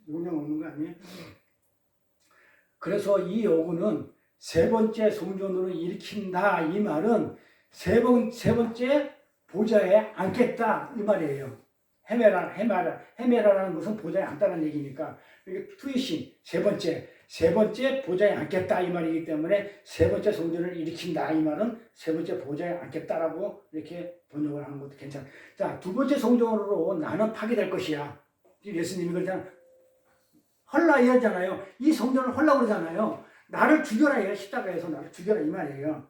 용량 없는 거 아니에요? 그래서 이 요구는 세 번째 성전으로 일으킨다. 이 말은 세 번째 보좌에 앉겠다. 이 말이에요. 헤메라라는 것은 보좌에 앉다는 얘기니까. 이게 투이신, 세 번째 보좌에 앉겠다. 이 말이기 때문에 세 번째 성전을 일으킨다. 이 말은 세 번째 보좌에 앉겠다라고 이렇게 번역을 하는 것도 괜찮아요. 자, 두 번째 성전으로 나는 파괴될 것이야. 예수님이 그러잖아요. 헐라 이러잖아요. 이 성전을 헐라 그러잖아요. 나를 죽여라 해요. 십자가에서 나를 죽여라 이 말이에요.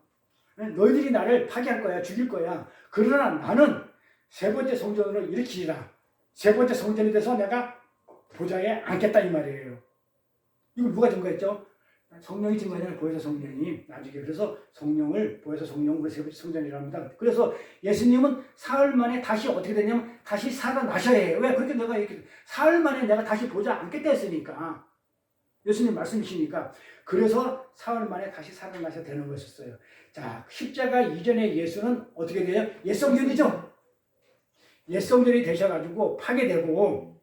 너희들이 나를 파괴할 거야. 죽일 거야. 그러나 나는 세 번째 성전으로 일으키리라. 세 번째 성전이 돼서 내가 보좌에 앉겠다 이 말이에요. 이걸 누가 증거했죠? 성령이 증거하잖아요. 보혜사 성령이 나중에. 그래서 성령을 보혜사 성령으로 세 번째 성전이라고 합니다. 그래서 예수님은 사흘 만에 다시 어떻게 되냐면 다시 살아나셔야 해요. 왜? 그렇게 내가 이렇게 사흘 만에 내가 다시 보좌 앉겠다 했으니까. 예수님 말씀이시니까. 그래서 사흘 만에 다시 살아나셔야 되는 것이었어요. 자, 십자가 이전에 예수는 어떻게 돼요? 옛성전이죠? 옛성전이 되셔가지고 파괴되고,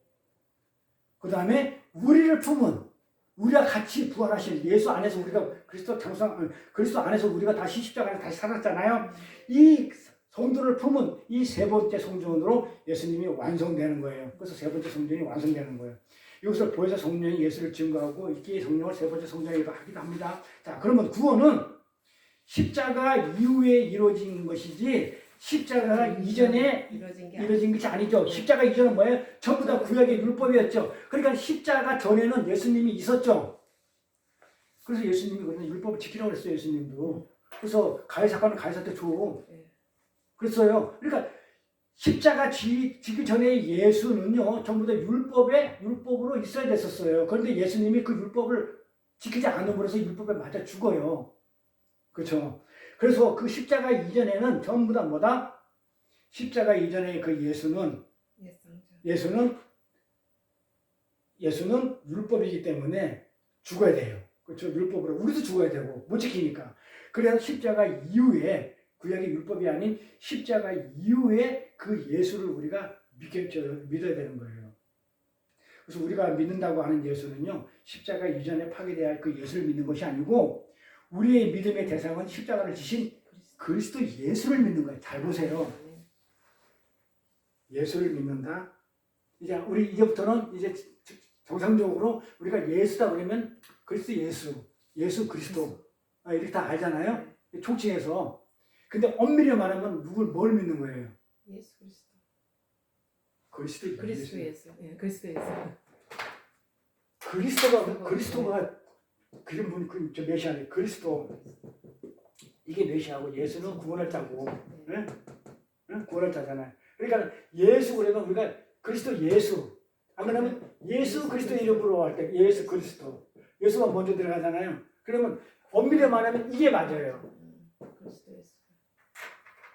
그 다음에 우리를 품은, 우리가 같이 부활하신 예수 안에서 우리가 그리스도 안에서 우리가 다시 십자가에서 다시 살았잖아요. 이 성도를 품은 이 세 번째 성전으로 예수님이 완성되는 거예요. 그래서 세 번째 성전이 완성되는 거예요. 여기서 보혜사 성령이 예수를 증거하고 이끼의 성령을 세 번째 성전이라고 하기도 합니다. 자, 그러면 구원은 십자가 이후에 이루어진 것이지 십자가 이전에 이루어진 것이 아니죠. 십자가 이전은 뭐예요? 전부 다 구약의 율법이었죠. 그러니까 십자가 전에는 예수님이 있었죠. 그래서 예수님이 그러면 율법을 지키라고 그랬어요. 예수님도. 그래서 가해 사건은 가해사한테 줘. 그랬어요. 그러니까 십자가 지기 전에 예수는요, 전부 다 율법으로 있어야 됐었어요. 그런데 예수님이 그 율법을 지키지 않음으로 해서 율법에 맞아 죽어요. 그렇죠. 그래서 그 십자가 이전에는 전부 다 뭐다? 십자가 이전에 그 예수는 율법이기 때문에 죽어야 돼요. 그렇죠. 율법으로. 우리도 죽어야 되고, 못 지키니까. 그래서 십자가 이후에, 구약의 율법이 아닌 십자가 이후에 그 예수를 우리가 믿어야 되는 거예요. 그래서 우리가 믿는다고 하는 예수는요, 십자가 이전에 파괴되어야 할 그 예수를 믿는 것이 아니고, 우리의 믿음의 대상은 십자가를 지신 그리스도 예수를 믿는 거예요. 잘 보세요. 예수를 믿는다. 이제 우리 이제부터는 이제 정상적으로 우리가 예수다 그러면 그리스도 예수 그리스도 이렇게 다 알잖아요. 총칭해서. 근데 엄밀히 말하면 뭘 믿는 거예요? 예수 그리스도. 그리스도 예수. 예, 그리스도 예수. 그리스도가 그런 분이 저 메시아네. 그리스도 이게 메시아고 예수는 구원할 자고, 네? 네? 구원할 자잖아요. 그러니까 예수 그러면 우리가 그리스도 예수. 안 그러면 예수 그리스도 이름으로 할 때 예수 그리스도. 예수가 먼저 들어가잖아요. 그러면 엄밀히 말하면 이게 맞아요.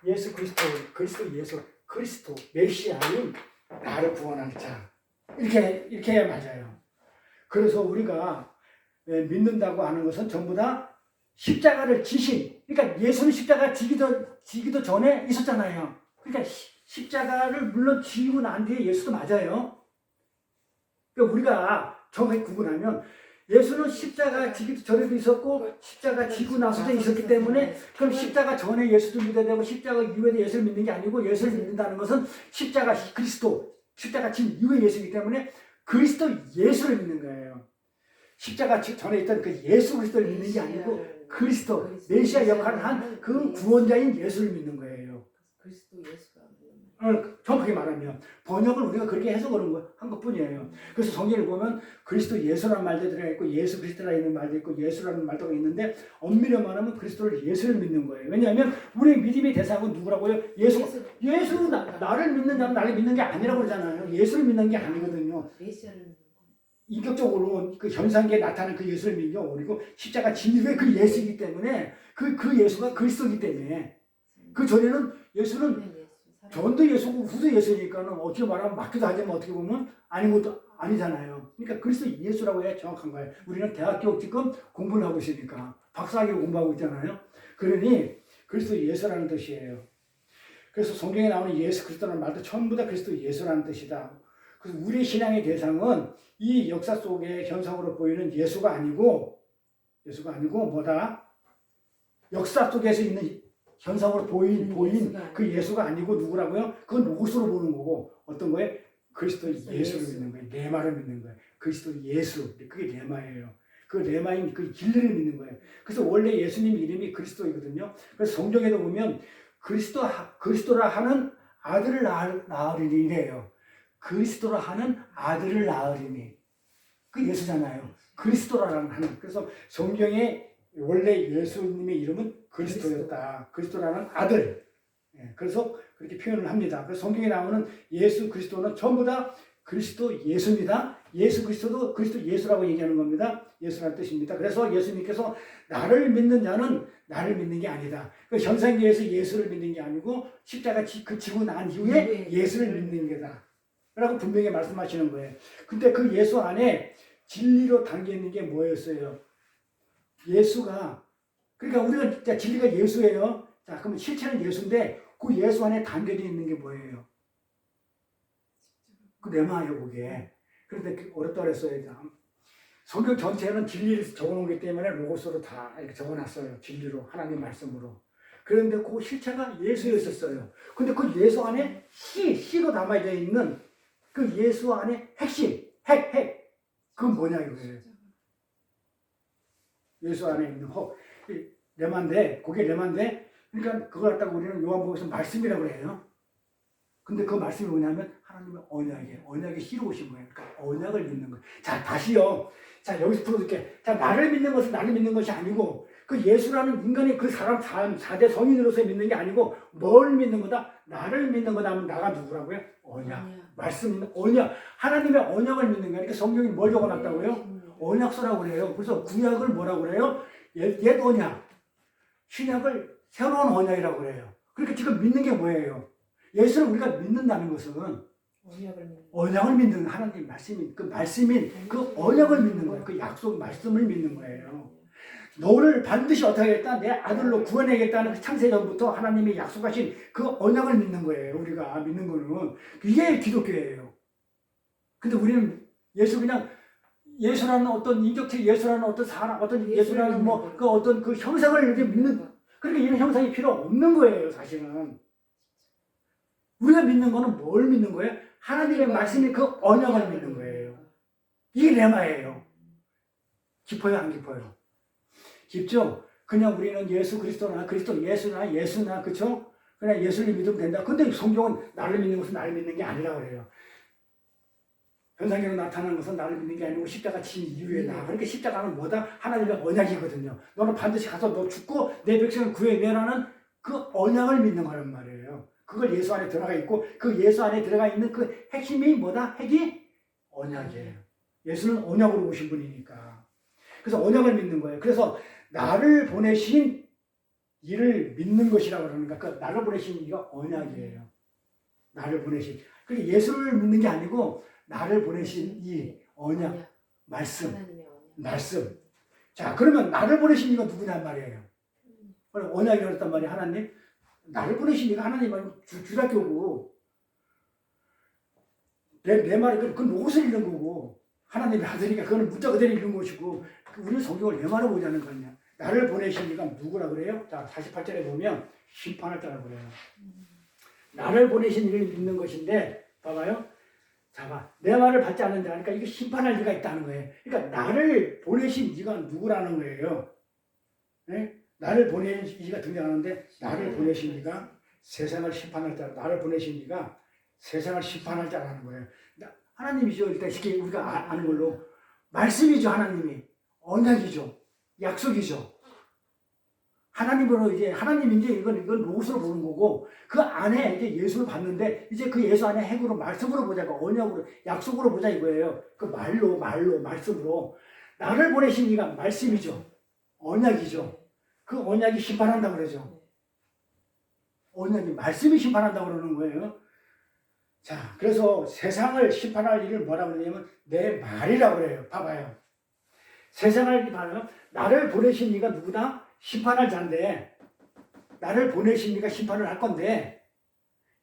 예수 그리스도, 그리스도 메시아인 나를 구원할 자. 이렇게 해야 맞아요. 그래서 우리가 믿는다고 하는 것은 전부 다 십자가를 지신, 그러니까 예수는 십자가 지기도 전에 있었잖아요. 그러니까 십자가를 물론 지고 난 뒤에 예수도 맞아요. 그러니까 우리가 정확히 구분하면 예수는 십자가 지기도 전에도 있었고 십자가 지고 나서도 있었기 때문에 그럼 십자가 전에 예수도 믿어야 되고 십자가 이후에 예수를 믿는 게 아니고 예수를 믿는다는 것은 십자가 그리스도, 십자가 진 이후의 예수이기 때문에 그리스도 예수를 믿는 거예요. 십자가 전에 있던 그 예수 그리스도를 믿는 게 아니고 그리스도, 메시아 역할을 한 그 구원자인 예수를 믿는 거예요. 그리스도 예수가 정확하게 말하면 번역을 우리가 그렇게 해석을 한 것뿐이에요. 그래서 성경을 보면 그리스도 예수라는 말도 들어있고 예수 그리스도라는 말도 있고 예수라는 말도 있는데 엄밀히 말하면 그리스도를 예수를 믿는 거예요. 왜냐하면 우리의 믿음의 대상은 누구라고요? 예수 나를 믿는 자는 나를 믿는 게 아니라고 그러잖아요. 예수를 믿는 게 아니거든요. 인격적으로 그 현상계에 나타나는 그 예수를 믿죠. 그리고 십자가 진리의 그 예수이기 때문에 그 예수가 그리스도이기 때문에 그 전에는 예수는 전도 예수고 후도 예수니까는 어떻게 말하면 맞기도 하지만 어떻게 보면 아닌 것도 아니잖아요. 그러니까 그리스도 예수라고 해야 정확한 거예요. 우리는 대학교 지금 공부를 하고 있으니까 박사학위를 공부하고 있잖아요. 그러니 그리스도 예수라는 뜻이에요. 그래서 성경에 나오는 예수 그리스도라는 말도 전부 다 그리스도 예수라는 뜻이다. 그래서 우리 신앙의 대상은 이 역사 속의 현상으로 보이는 예수가 아니고 뭐다? 역사 속에서 있는 현상으로 보인 예수가 그 예수가 아니고 누구라고요? 그건 로고스로 보는 거고 어떤 거예요? 그리스도 그리스도 예수를 예수. 믿는 거예요. 레마를 믿는 거예요. 그리스도 예수. 그게 레마예요. 그 레마인 그 진리를 믿는 거예요. 그래서 원래 예수님 이름이 그리스도이거든요. 그래서 성경에도 보면 그리스도라 하는 아들을 낳으리니래요. 그리스도라 하는 아들을 낳으리니. 그 예수잖아요. 그리스도라는 하는. 그래서 성경에 원래 예수님의 이름은 그리스도였다. 그리스도라는 아들. 예, 그래서 그렇게 표현을 합니다. 그래서 성경에 나오는 예수 그리스도는 전부 다 그리스도 예수입니다. 예수 그리스도도 그리스도 예수라고 얘기하는 겁니다. 예수라는 뜻입니다. 그래서 예수님께서 나를 믿는 자는 나를 믿는 게 아니다. 그 현상계에서 예수를 믿는 게 아니고 십자가 지고 난 이후에 예수를 믿는 게다. 라고 분명히 말씀하시는 거예요. 근데 그 예수 안에 진리로 담겨 있는 게 뭐였어요? 예수가, 그러니까 우리가 진짜 진리가 예수예요. 자, 그러면 실체는 예수인데 그 예수 안에 담겨져 있는 게 뭐예요? 그 레마예요, 그게. 그런데 어렵다 그랬어요. 성경 전체는 진리를 적어놓은 기 때문에 로고스로 다 이렇게 적어놨어요. 진리로, 하나님 말씀으로. 그런데 그 실체가 예수였었어요. 근데 그 예수 안에 씨로 담아져 있는 그 예수 안에 핵심, 핵. 그건 뭐냐 이거예요. 예수 안에 있는 레마인데, 그게 레마인데, 그러니까 그걸 갖다가 우리는 요한복음에서 말씀이라고 그래요. 근데 그 말씀이 뭐냐면 하나님의 언약에 씨로 오신 거예요. 그러니까 언약을 믿는 거예요. 자, 다시요. 자, 여기서 풀어줄게. 자, 나를 믿는 것은 나를 믿는 것이 아니고 그 예수라는 인간이 그 사람 4대 성인으로서 믿는 게 아니고 뭘 믿는 거다? 나를 믿는 거다 하면 나가 누구라고요? 언약. 말씀 있는 언약. 하나님의 언약을 믿는 거예요. 그러니까 성경이 뭘 적어놨다고요? 언약서라고 그래요. 그래서 구약을 뭐라고 그래요? 옛 언약. 신약을 새로운 언약이라고 그래요. 그러니까 지금 믿는 게 뭐예요? 예수를 우리가 믿는다는 것은 언약을 믿는 하나님 말씀인 그 말씀인 그 언약을 믿는 거예요. 그 약속 말씀을 믿는 거예요. 너를 반드시 어떻게 하겠다? 내 아들로 구원하겠다는 그 창세전부터 하나님이 약속하신 그 언약을 믿는 거예요. 우리가 믿는 거는 이게 기독교예요. 근데 우리는 예수라는 어떤 인격체, 예수라는 어떤 사람, 어떤 예수라는 그 어떤 그 형상을 이렇게 믿는, 그러니까 이런 형상이 필요 없는 거예요, 사실은. 우리가 믿는 거는 뭘 믿는 거예요? 하나님의 말씀이 그 언약을 믿는 거예요. 이게 레마예요. 깊어요, 안 깊어요? 깊죠? 그냥 우리는 예수 그리스도나 그리스도 예수나 그쵸? 그냥 예수를 믿으면 된다. 근데 성경은 나를 믿는 것은 나를 믿는 게 아니라고 그래요. 현상계로 나타나는 것은 나를 믿는 게 아니고 십자가 진 이후에 나. 그러니까 십자가는 뭐다? 하나님의 언약이거든요. 너는 반드시 가서 너 죽고 내 백성을 구해내라는 그 언약을 믿는 거란 말이에요. 그걸 예수 안에 들어가 있고 그 예수 안에 들어가 있는 그 핵심이 뭐다? 핵이 언약이에요. 예수는 언약으로 오신 분이니까. 그래서 언약을 믿는 거예요. 그래서 나를 보내신 이를 믿는 것이라고 그러니까 그 나를 보내신 이가 언약이에요. 나를 보내신. 그러니까 예수를 믿는 게 아니고 나를 보내신 이 언약, 말씀. 자, 그러면 나를 보내신 이가 누구냔 말이에요. 언약이라고 했단 말이에요. 하나님. 나를 보내신 이가 하나님 아니면 주작교고 내 말이 그건 로고스를 읽는 거고 하나님의 아들이니까 그거는 문자 그대로 읽는 것이고 우리는 성경을 왜 말해보자는 거냐. 나를 보내신 이가 누구라 그래요? 자, 48절에 보면 심판할 자라고 그래요. 나를 보내신 이를 믿는 것인데 봐봐요. 자, 내 말을 받지 않는 자 하니까 이게 심판할 이가 있다는 거예요. 그러니까 나를 보내신 이가 누구라는 거예요. 네? 나를 보내신 이가 등장하는데 나를 보내신 이가 세상을 심판할 자, 나를 보내신 이가 세상을 심판할 자라는 거예요. 하나님이죠. 일단 쉽게 우리가 아는 걸로 말씀이죠. 하나님이 언약이죠. 약속이죠. 하나님으로 이제 하나님인지 이건 로고스로 보는 거고 그 안에 이제 예수를 봤는데 이제 그 예수 안에 핵으로 말씀으로 보자고 언약으로 약속으로 보자 이거예요. 그 말로 말씀으로 나를 보내신 이가 말씀이죠. 언약이죠. 그 언약이 심판한다고 그러죠. 언약이 말씀이 심판한다고 그러는 거예요. 자, 그래서 세상을 심판할 일을 뭐라고 그러냐면 내 말이라고 그래요. 봐봐요. 세상을 심판하면 나를 보내신 이가 누구다? 심판할 자인데 나를 보내신 이가 심판을 할 건데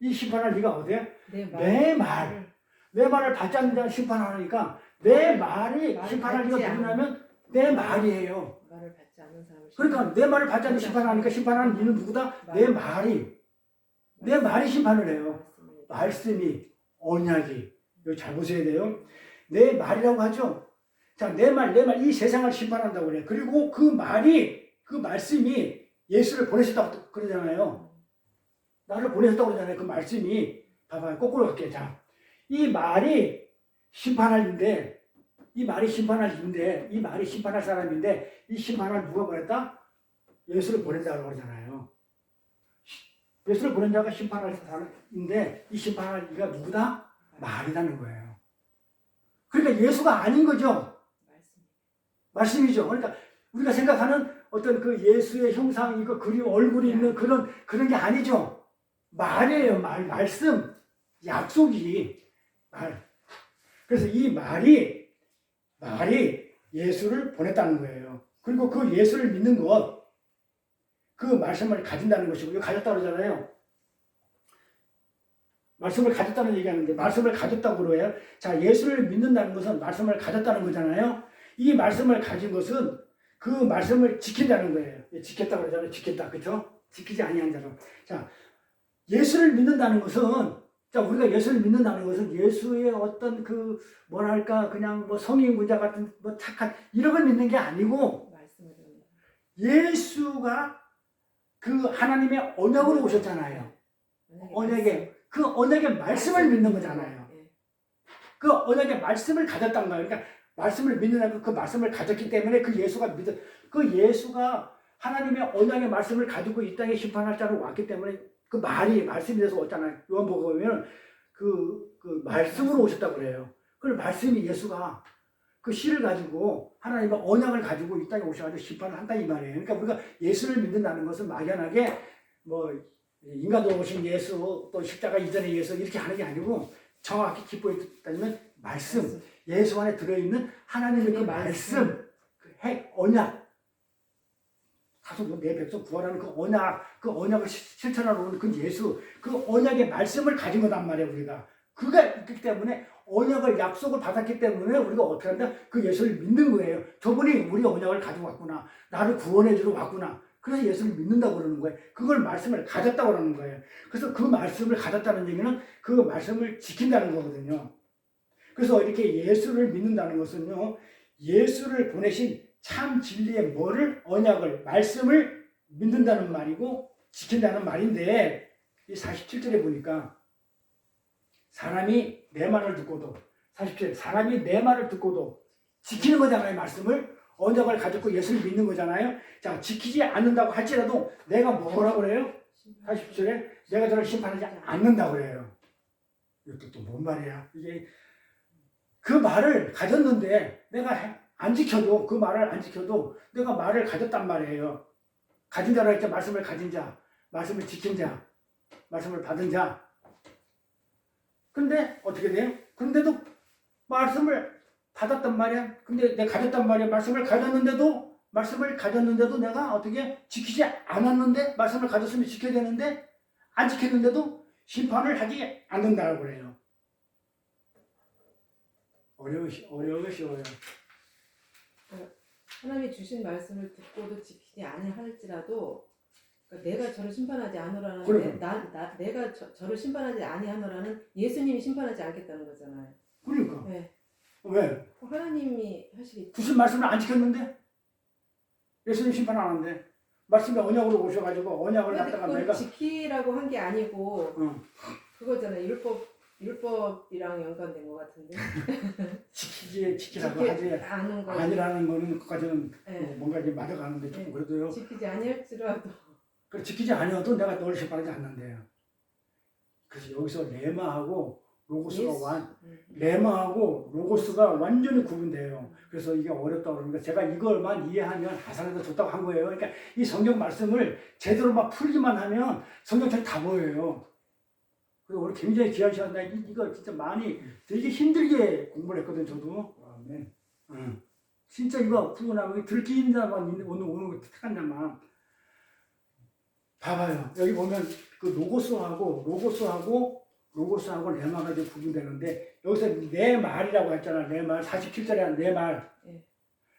이 심판할 이가 어디야? 내 말. 내 말을 받지 않는 자는 심판하니까 내 말이 말을 심판할 받지 이가 누구냐면 내 말이에요. 말을 받지 않는 사람을 그러니까 내 말을 받지 않는 심판하니까 심판하는 이는 누구다? 내 말이 심판을 해요. 말씀이 언약이 여기 잘 보셔야 돼요. 내 말이라고 하죠. 자, 내 말, 이 세상을 심판한다고 그래요. 그리고 그 말씀이 예수를 보내셨다고 그러잖아요. 나를 보내셨다고 그러잖아요. 그 말씀이 봐봐요. 거꾸로 갈게요. 자, 이 말이 심판할 인데, 이 말이 심판할 사람인데, 이 심판을 누가 보냈다? 예수를 보낸다고 그러잖아요. 예수를 보낸 자가 심판할 사람인데, 이 심판할 이가 누구다? 말이라는 거예요. 그러니까 예수가 아닌 거죠. 말씀이죠. 그러니까 우리가 생각하는 어떤 그 예수의 형상, 이거 그리고 얼굴이 있는 그런 게 아니죠. 말이에요. 말씀, 약속이 말. 그래서 이 말이 예수를 보냈다는 거예요. 그리고 그 예수를 믿는 것, 그 말씀을 가진다는 것이고, 이거 가졌다고 그러잖아요. 말씀을 가졌다는 얘기하는데, 말씀을 가졌다고 그래요. 자, 예수를 믿는다는 것은 말씀을 가졌다는 거잖아요. 이 말씀을 가진 것은 그 말씀을 지킨다는 거예요. 지켰다고 그러잖아요. 지켰다. 그렇죠? 지키지 아니한 자로. 자, 예수를 믿는다는 것은, 자, 우리가 예수를 믿는다는 것은 예수의 어떤 그 뭐랄까 그냥 뭐 성인군자 같은 뭐 착한 이런 걸 믿는 게 아니고, 예수가 그 하나님의 언약으로 오셨잖아요. 그 언약의 말씀을 믿는 거잖아요. 그 언약의 말씀을 가졌단 거예요. 그러니까 말씀을 믿는다면 그 말씀을 가졌기 때문에 그 예수가 하나님의 언약의 말씀을 가지고 이 땅에 심판할 자로 왔기 때문에 그 말씀이 돼서 왔잖아요. 요한복음에 보면 그 말씀으로 오셨다고 그래요. 그 말씀이 예수가 그 씨를 가지고 하나님의 언약을 가지고 이 땅에 오셔가지고 심판을 한다 이 말이에요. 그러니까 우리가 예수를 믿는다는 것은 막연하게 뭐 인간으로 오신 예수 또 십자가 이전의 예수 이렇게 하는 게 아니고 정확히 기뻐에 따지면 말씀, 예수 안에 들어있는 하나님의 그 말씀, 그 언약, 다소 내 백성 구하라는 그 언약을 실천하러 오는 그 예수, 그 언약의 말씀을 가진 거단 말이에요, 우리가. 그가 있기 때문에 언약을, 약속을 받았기 때문에 우리가 어떻게 한다? 그 예수를 믿는 거예요. 저분이 우리 언약을 가지고 왔구나. 나를 구원해 주러 왔구나. 그래서 예수를 믿는다고 그러는 거예요. 그걸 말씀을 가졌다고 그러는 거예요. 그래서 그 말씀을 가졌다는 얘기는 그 말씀을 지킨다는 거거든요. 그래서 이렇게 예수를 믿는다는 것은요, 예수를 보내신 참 진리의 언약을, 말씀을 믿는다는 말이고 지킨다는 말인데, 이 47절에 보니까 사람이 내 말을 듣고도, 47절, 사람이 내 말을 듣고도 지키는 거잖아요, 말씀을. 언약을 가지고 예수를 믿는 거잖아요. 자, 지키지 않는다고 할지라도 내가 뭐라고 그래요? 47절에 내가 저를 심판하지 않는다고 그래요. 이것도 또 뭔 말이야? 이게 그 말을 가졌는데 내가 안 지켜도, 그 말을 안 지켜도 내가 말을 가졌단 말이에요. 가진 자라 했죠. 말씀을 가진 자, 말씀을 지킨 자, 말씀을 받은 자. 근데 어떻게 돼요? 근데도 말씀을 받았단 말이야. 근데 내가 가졌단 말이야. 말씀을 가졌는데도 내가 어떻게 지키지 않았는데, 말씀을 가졌으면 지켜야 되는데 안 지켰는데도 심판을 하지 않는다고 그래요. 어려워요. 하나님이 주신 말씀을 듣고도 지키지 아니할지라도, 그러니까 내가 저를 심판하지 않으라는 내가 저를 심판하지 아니하노라는 예수님이 심판하지 않겠다는 거잖아요. 그러니까. 네. 왜? 하나님이 하시겠죠. 주신 말씀을 안 지켰는데? 예수님 심판 안 하는데? 말씀이 언약으로 오셔가지고 언약을 갖다가 내가 지키라고 한 게 아니고 그거잖아요. 율법이랑 연관된 것 같은데. 지키라고 하지 아니라는 거는 그까지는 네. 뭔가 이제 맞아가는데 조금 그래도요. 지키지 아니할지라도. 그래 지키지 아니어도 내가 너를 심판하지 않는데요. 그래서 여기서 레마하고 로고스가 완전히 구분돼요. 그래서 이게 어렵다고 그러니까 제가 이걸만 이해하면 하산해서 좋다고 한 거예요. 그러니까 이 성경 말씀을 제대로 막 풀기만 하면 성경책이 다 보여요. 그리고 오늘 굉장히 귀한 시간, 나 이거 진짜 많이 되게 힘들게 공부를 했거든, 저도. 네. 진짜 이거 풀고 나면 들키는 자만 오는 거 택한 자만. 봐봐요. 여기 보면 그 로고스하고 로고스하고 레마가 이제 구분되는데 여기서 내 말이라고 했잖아. 내 말. 47절에 내 말. 예.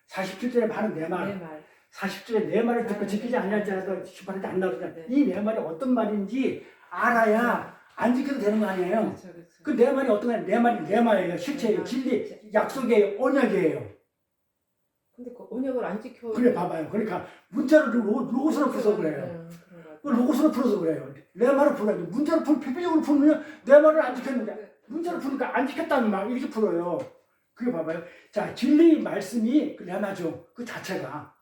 47절에 하는 내 말. 내 말. 40절에 내 말을 듣고 지키지 않냐고 심판한테 안 나오잖아. 네. 이 내 말이 어떤 말인지 알아야 안 지켜도 되는 거 아니에요. 그렇죠, 그렇죠. 그 내 말이 어떤 거야? 내 말이 내 말이에요. 실체예요. 진리, 약속이에요. 언약이에요. 근데 그 언약을 안 지켜. 그래 봐봐요. 그러니까 문자로 로고스로 풀어서 그래요. 그 로고스로 풀어서 그래요. 내 말을 풀어야지. 문자로 표피적으로 풀면 내 말을 안 지켰는데 문자로 푸니까 안 지켰다는 말 이렇게 풀어요. 그게 봐봐요. 자, 진리 말씀이 그 레마죠. 그 자체가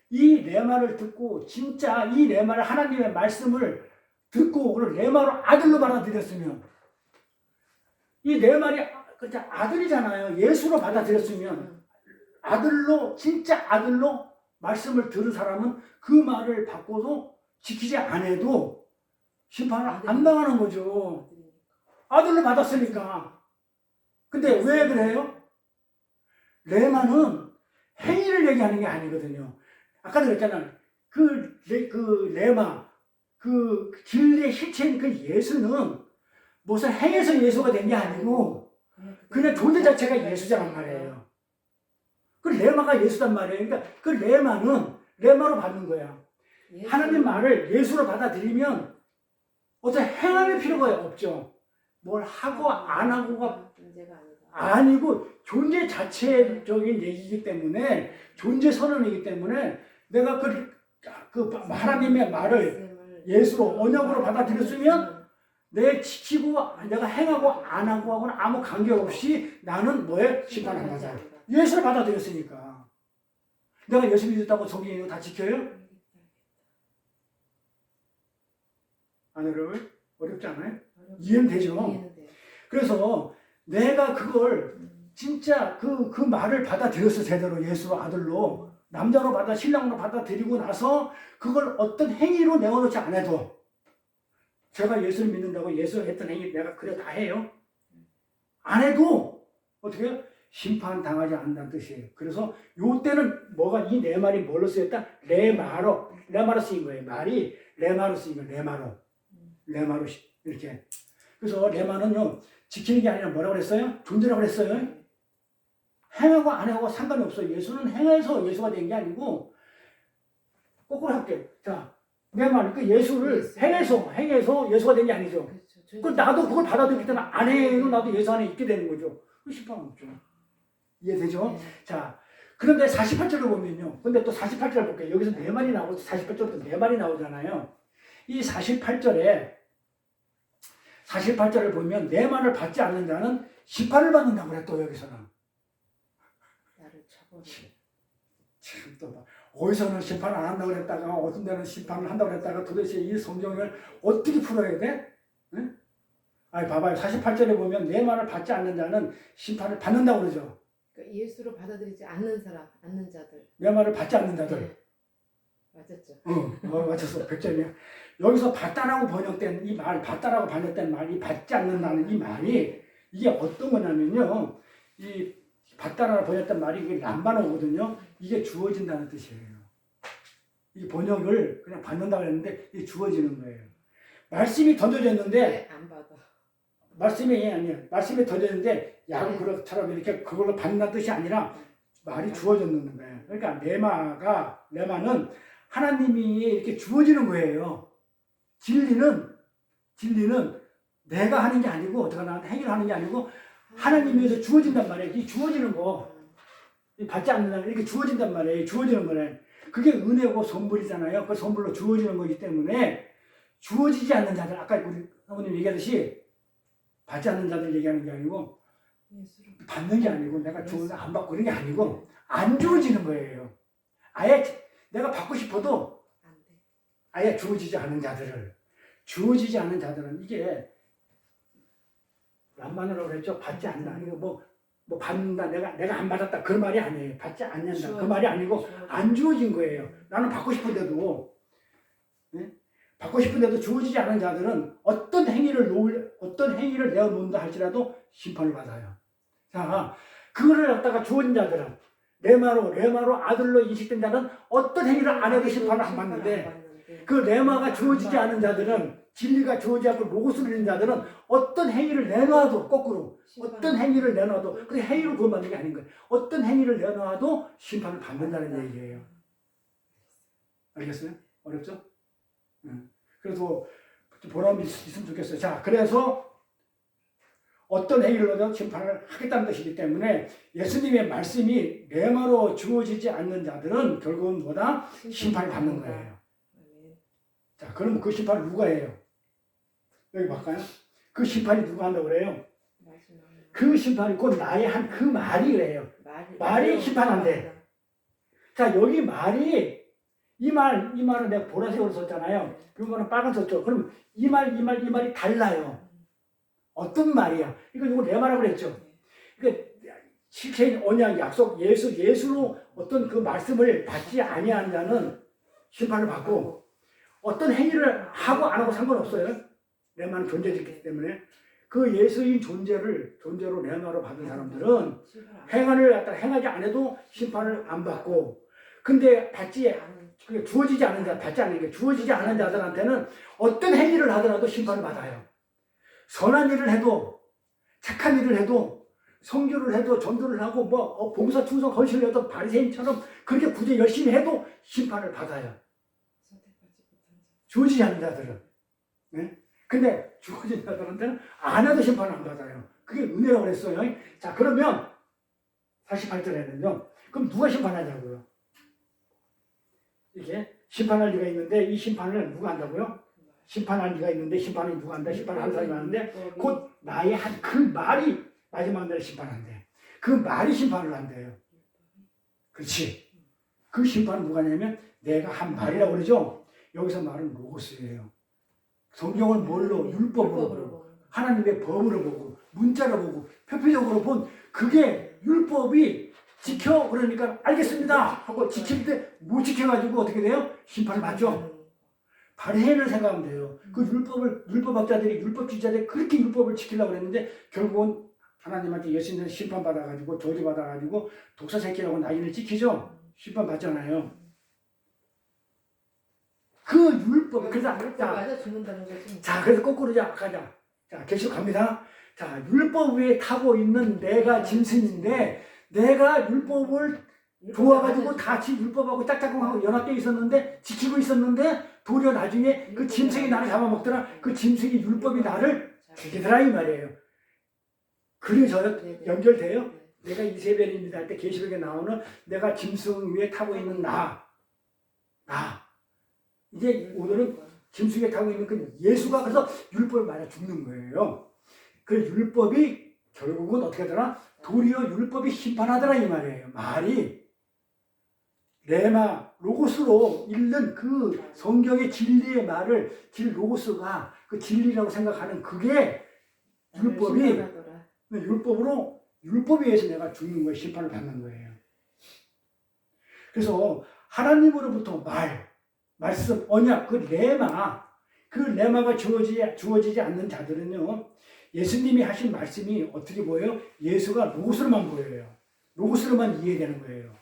이 레마를 듣고 진짜 이 레마를 하나님의 말씀을 듣고 그걸 레마로 아들로 받아들였으면 이 레말이 아들이잖아요. 예수로 받아들였으면 아들로 진짜 아들로 말씀을 들은 사람은 그 말을 바꿔도 지키지 않아도 심판을 안 당하는 거죠. 아들로 받았으니까. 근데 왜 그래요? 레마는 행위를 얘기하는 게 아니거든요. 아까도 그랬잖아요. 그 레마, 그 진리의 실체인 그 예수는 무슨 행해서 예수가 된 게 아니고 그냥 존재 자체가 예수잖아 말이에요. 그 레마가 예수단 말이에요. 그러니까 그 레마는 레마로 받는 거야. 하나님 말을 예수로 받아들이면 어떤 행함의 필요가 없죠. 뭘 하고 안 하고가 문제가 아니다. 아니고 존재 자체적인 얘기이기 때문에 존재 선언이기 때문에 내가 그 하나님의 말을 예수로 언약으로 받아들였으면 내 지키고 내가 행하고 안 하고 하고는 아무 관계없이 나는 뭐에 심판을 받아. 예수를 받아들였으니까. 내가 예수 믿었다고 성경이 다 지켜요? 안 어려워요? 어렵지 않아요? 이해는 되죠? 그래서 내가 그걸 진짜 그 말을 받아들였어 제대로 예수로 아들로 남자로 신랑으로 받아들이고 나서 그걸 어떤 행위로 내어놓지 않아도 제가 예수를 믿는다고 예수를 했던 행위 내가 그래 다 해요. 안 해도 어떻게 해요? 심판 당하지 않는다는 뜻이에요. 그래서 요때는 뭐가 이 내 말이 뭘로 쓰였다? 레마로 쓰인 거예요. 말이 레마로 쓰인 거예요. 레마로 이렇게. 그래서 레마는요 지키는 게 아니라 뭐라고 그랬어요? 존재라고 그랬어요. 행하고 안 하고 상관이 없어요. 예수는 행해서 예수가 된 게 아니고 거꾸로 할게요. 자, 내 말, 그 예수를 행해서 예수가 된 게 아니죠. 그 나도 그걸 받아들이기 때문에 안 해도 나도 예수 안에 있게 되는 거죠. 그 심판 없죠. 이해되죠? 네. 자, 그런데 48절을 보면요. 근데 또 48절을 볼게요. 여기서 네 말이 나오고 48절도 네 말이 나오잖아요. 이 48절을 보면 내 말을 받지 않는 자는 심판을 받는다고 그래 또 여기서는. 나를 쳐버리게. 참 또 어디서는 심판 안 한다고 그랬다가 어떤 데는 심판을 한다고 그랬다가 도대체 이 성경을 어떻게 풀어야 돼? 응? 아니 봐봐요. 48절에 보면 내 말을 받지 않는 자는 심판을 받는다고 그러죠. 그러니까 예수로 받아들이지 않는 사람, 않는 자들. 내 말을 받지 않는 자들. 네. 맞았죠. 맞췄어. 100점이야. 여기서 받다라고 번역된 이 말, 받다라고 번역된 말이 받지 않는다는 이 말이 이게 어떤 거냐면요. 이 받다라고 번역된 말이 이게 람바노거든요. 이게 주어진다는 뜻이에요. 이 번역을 그냥 받는다고 했는데 이게 주어지는 거예요. 말씀이 던져졌는데 안 받아. 말씀이 던졌는데 야구 그릇처럼 이렇게 그걸로 받는다는 뜻이 아니라 말이 주어졌는 거예요. 그러니까 레마는 하나님이 이렇게 주어지는 거예요. 진리는 내가 하는 게 아니고 내가 나한테 행위를 하는 게 아니고 하나님에서 주어진단 말이에요. 이 주어지는 거 받지 않는다 이렇게 주어진단 말이에요. 주어지는 거네. 그게 은혜고 선물이잖아요. 그 선물로 주어지는 거기 때문에 주어지지 않는 자들 아까 우리 사모님 얘기하듯이 받지 않는 자들 얘기하는 게 아니고 받는 게 아니고 내가 주어서 안 받고 그런 게 아니고 안 주어지는 거예요. 아예 내가 받고 싶어도 아예 주어지지 않은 자들은 이게 람마누라고 그랬죠. 받지 않는다. 이거 뭐 받는다. 내가 안 받았다. 그 말이 아니에요. 받지 않는다. 그 말이 아니고 안 주어진 거예요. 나는 받고 싶은데도 네? 받고 싶은데도 주어지지 않은 자들은 어떤 행위를 내어 놓는다 할지라도 심판을 받아요. 자, 그거를 갖다가 주어진 자들은 레마로 아들로 인식된 자는 어떤 행위를 안 해도 심판을 안 받는데 네. 그 레마가 주어지지 않은 자들은, 진리가 주어지지 않고 로고스를 있는 자들은 어떤 행위를 내놔도 거꾸로 어떤 행위를 내놔도, 그래 행위를 구원받는 게 아닌 거예요. 어떤 행위를 내놔도 심판을 받는다는 얘기예요. 알겠어요? 어렵죠? 그래서 좀 보람이 있으면 좋겠어요. 자, 그래서 어떤 행위를 내도 심판을 하겠다는 것이기 때문에 예수님의 말씀이 레마로 주어지지 않는 자들은 결국은 뭐다? 심판을 받는 거예요. 자, 그럼 그 심판을 누가 해요? 여기 볼까요? 그 심판이 누가 한다고 그래요? 그 심판이 곧 나의 한 그 말이 그래요. 말이 심판한대. 자, 여기 말이 이 말은 내가 보라색으로 썼잖아요. 이거는 빨간 썼죠. 그럼 이 말이 달라요. 어떤 말이야? 이거 내 말이라고 그랬죠. 그러니까 실체인 언약, 약속, 예수로 어떤 그 말씀을 받지 아니한 자는 심판을 받고, 어떤 행위를 하고 안 하고 상관없어요. 내 말은 존재이기 때문에 그 예수인 존재로 레마로 받은 사람들은 행위를 갖다 행하지 않아도 심판을 안 받고, 근데 주어지지 않은 자, 받지 않는 게 주어지지 않은 자들한테는 어떤 행위를 하더라도 심판을 받아요. 선한 일을 해도, 착한 일을 해도, 성교를 해도, 전도를 하고, 봉사, 충성, 헌신을 해도 바리새인처럼 그렇게 굳이 열심히 해도 심판을 받아요. 주어지지 않는 자들은. 네? 근데 주어진 자들한테는 안 해도 심판을 안 받아요. 그게 은혜라고 그랬어요. 자, 그러면 48절에는요. 그럼 누가 심판하냐고요? 이게 심판할 리가 있는데 이 심판을 누가 한다고요? 심판할 리가 있는데 심판을 누가 한다? 심판을 한 사람이 하는데 곧 나의 한 그 말이 마지막 날에 심판한대. 그 말이 심판을 한대요. 그렇지. 그 심판은 누가 하냐면 내가 한 말이라고 그러죠. 여기서 말은 로고스예요. 성경을 뭘로? 율법으로 보고, 하나님의 법으로 보고, 문자로 보고, 표피적으로 본 그게 율법이 지켜, 그러니까 알겠습니다 하고 지킬 때 못 지켜가지고 어떻게 돼요? 심판을 받죠. 바리새인을 생각하면 돼요. 그 율법학자들이, 율법주의자들이 그렇게 율법을 지키려고 그랬는데 결국은 하나님한테 예수님을 심판받아가지고 저주받아가지고 독사 새끼라고 나이를 지키죠. 심판받잖아요. 그 율법, 그래서 그래서 거꾸로 가자. 자, 계속 갑니다. 자, 율법 위에 타고 있는 내가 짐승인데, 내가 율법을 좋아가지고 같이 율법하고 짝짝꿍하고 연합되어 있었는데, 지키고 있었는데, 도리어 나중에 그 짐승이 나를 잡아먹더라. 그 짐승이 율법이 나를 죽이더라 이 말이에요. 그래서 연결돼요. 내가 이세벨입니다 할 때 계시록에 나오는 내가 짐승 위에 타고 있는 나. 이제 오늘은 짐승에 타고 있는 그 예수가 그래서 율법을 말해 죽는 거예요. 그 율법이 결국은 어떻게 하더라? 도리어 율법이 심판하더라 이 말이에요. 말이 레마, 로고스로 읽는 그 성경의 진리의 말을 로고스가 그 진리라고 생각하는 그게 율법에 의해서 내가 죽는 거예요. 심판을 받는 거예요. 그래서 하나님으로부터 말씀, 언약, 그 레마가 주어지지 않는 자들은요, 예수님이 하신 말씀이 어떻게 보여요? 예수가 로고스로만 보여요. 로고스로만 이해되는 거예요.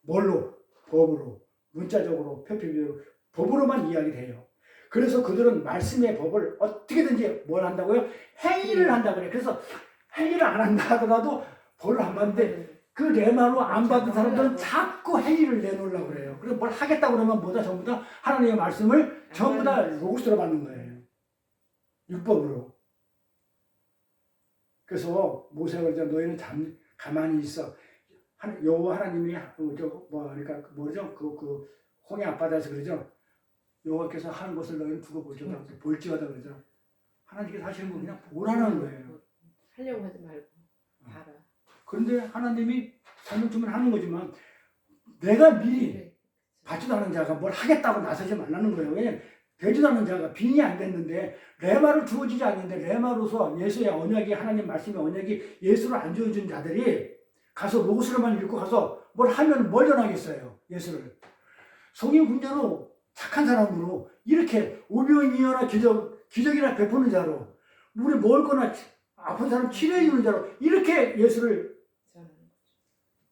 뭘로? 법으로, 문자적으로, 표피적으로, 법으로만 이야기 돼요. 그래서 그들은 말씀의 법을 어떻게든지 뭘 한다고요? 행위를 한다고 그래요. 그래서 행위를 안 한다 하더라도 벌을 안 받는데 그 레마로 안 받은 사람들은 자꾸 행위를 내놓으려고 그래요. 그래서 뭘 하겠다고 그러면 뭐다? 전부 다 하나님의 말씀을 전부 다 로고스로 받는 거예요. 율법으로. 그래서 모세가 그러죠. 너희는 가만히 있어. 여호와 하나님이 그러니까 뭐죠? 그 홍해 앞바다에서 그러죠. 여호와께서 하는 것을 너희는 두고 볼지어다 그러죠. 하나님께서 하시는 건 그냥 보라는 거예요. 하려고 하지 말고 봐라. 그런데 하나님이 설명주면 하는 거지만 내가 미리 받지도 않은 자가 뭘 하겠다고 나서지 말라는 거예요. 왜냐면 되지도 않은 자가 빙이 안 됐는데 레마를 주어지지 않는데 레마로서 예수의 언약이 하나님 말씀의 언약이 예수를 안 주어준 자들이 가서 로고스로만 읽고 가서 뭘 하면 뭘 전하겠어요. 예수를. 성인 군자로 착한 사람으로 이렇게 오병이어나 기적이나 베푸는 자로 우리 먹을 거나 아픈 사람 치료해 주는 자로 이렇게 예수를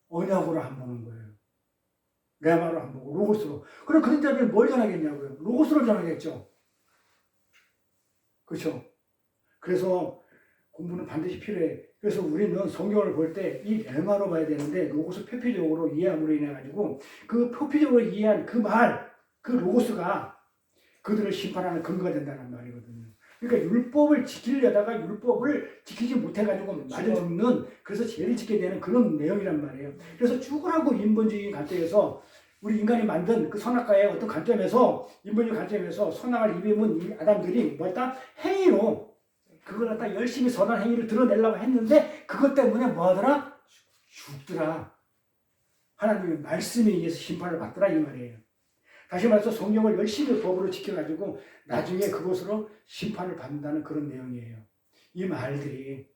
언약으로 안 보는 거예요. 레마로 안 보고 로고스로. 그럼 그런 자들은 뭘 전하겠냐고요? 로고스로 전하겠죠. 그렇죠? 그래서 공부는 반드시 필요해. 그래서 우리는 성경을 볼 때 이 레마로 봐야 되는데 로고스 표피적으로 이해함으로 인해 가지고 그 표피적으로 이해한 그 말, 그 로고스가 그들을 심판하는 근거가 된다는 말이거든요. 그러니까 율법을 지키려다가 율법을 지키지 못해가지고 맞아 죽는, 그래서 죄를 짓게 되는 그런 내용이란 말이에요. 그래서 죽으라고 인본주의 관점에서 우리 인간이 만든 그 선악과의 어떤 관점에서, 인본주의 관점에서 선악을 입은 이 아담들이 뭐였다? 행위로 그걸 갖다 열심히 선한 행위를 드러내려고 했는데 그것 때문에 뭐하더라? 죽더라. 하나님의 말씀에 의해서 심판을 받더라 이 말이에요. 다시 말해서 성경을 열심히 법으로 지켜가지고 나중에 그것으로 심판을 받는다는 그런 내용이에요. 이 말들이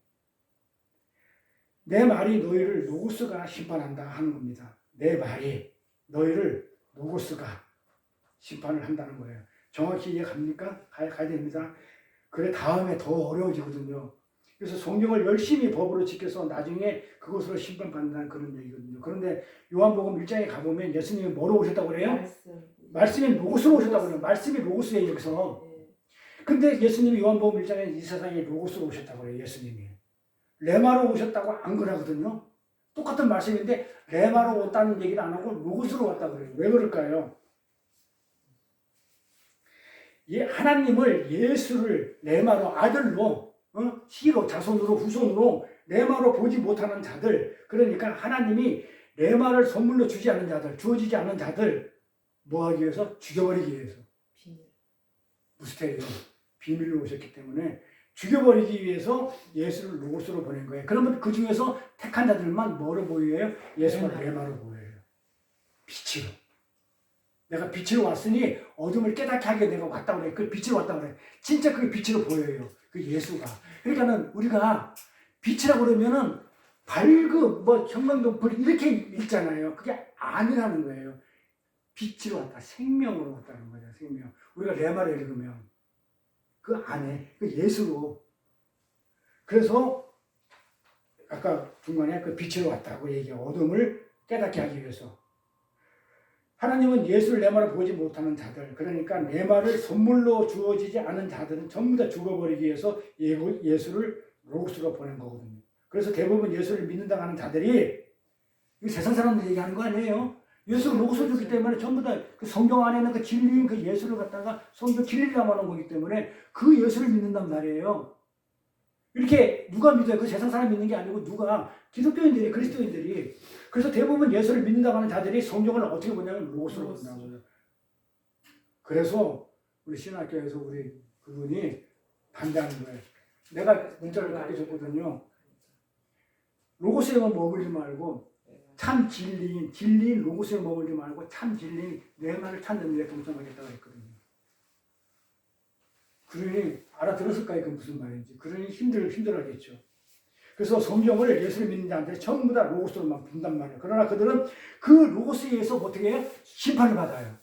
내 말이 너희를 로고스가 심판한다 하는 겁니다. 내 말이 너희를 로고스가 심판을 한다는 거예요. 정확히 이해갑니까? 가야 됩니다. 그래 다음에 더 어려워지거든요. 그래서 성경을 열심히 법으로 지켜서 나중에 그것으로 심판받는다는 그런 얘기거든요. 그런데 요한복음 1장에 가보면 예수님이 뭐로 오셨다고 그래요? 말씀이 로고스로 오셨다고 그래요. 말씀이 로고스예요, 여기서. 근데 예수님이 요한복음 1장에 이 세상에 로고스로 오셨다고 그래요, 예수님이. 레마로 오셨다고 안 그러거든요. 똑같은 말씀인데 레마로 왔다는 얘기를 안 하고 로고스로 왔다고 그래요. 왜 그럴까요? 하나님을, 예수를 레마로, 아들로, 씨로, 자손으로, 후손으로 레마로 보지 못하는 자들, 그러니까 하나님이 레마를 선물로 주지 않은 자들, 주어지지 않은 자들 뭐 하기 위해서? 죽여버리기 위해서. 무스테리오, 비밀로 오셨기 때문에 죽여버리기 위해서 예수를 로고스로 보낸 거예요. 그러면 그 중에서 택한 자들만 뭐로 보여요? 예수가 레마로 보여요. 빛으로. 내가 빛으로 왔으니 어둠을 깨닫게 하게 내가 왔다고 그래. 그 빛으로 왔다고 그래. 진짜 그게 빛으로 보여요. 그 예수가. 그러니까는 우리가 빛이라고 그러면은 밝음, 형광등불 이렇게 읽잖아요. 그게 아니라는 거예요. 빛으로 왔다. 생명으로 왔다는 거죠. 생명. 우리가 레마를 읽으면 그 안에 그 예수로. 그래서 아까 중간에 그 빛으로 왔다고 얘기해요. 어둠을 깨닫게 하기 위해서. 하나님은 예수를 레마로 보지 못하는 자들, 그러니까 레마를 선물로 주어지지 않은 자들은 전부 다 죽어버리기 위해서 예수를 로고스로 보낸 거거든요. 그래서 대부분 예수를 믿는다고 하는 자들이 세상 사람들 얘기하는 거 아니에요. 예수를 로고스로 줬기 때문에 전부 다 그 성경 안에는 그 진리인 그 예수를 갖다가 성경 진리라고 하는 거기 때문에 그 예수를 믿는단 말이에요. 이렇게 누가 믿어요? 그 세상 사람 믿는 게 아니고 누가? 기독교인들이, 그리스도인들이. 그래서 대부분 예수를 믿는다고 하는 자들이 성경을 어떻게 보냐면 로고스로 본다고요. 그래서 우리 신학교에서 우리 그분이 반대하는 거예요. 내가 문자를 그렇게 줬거든요. 로고스에만 머물지 말고 참 진리인 로고스에 머물지 말고 참 진리인 내 말을 찾는 일에 동참하겠다고 했거든요. 그러니 알아들었을까요? 그 무슨 말인지. 그러니 힘들어하겠죠. 그래서 성경을 예수를 믿는 자한테 전부 다 로고스로만 본단 말이에요. 그러나 그들은 그 로고스에 의해서 어떻게 해요? 심판을 받아요.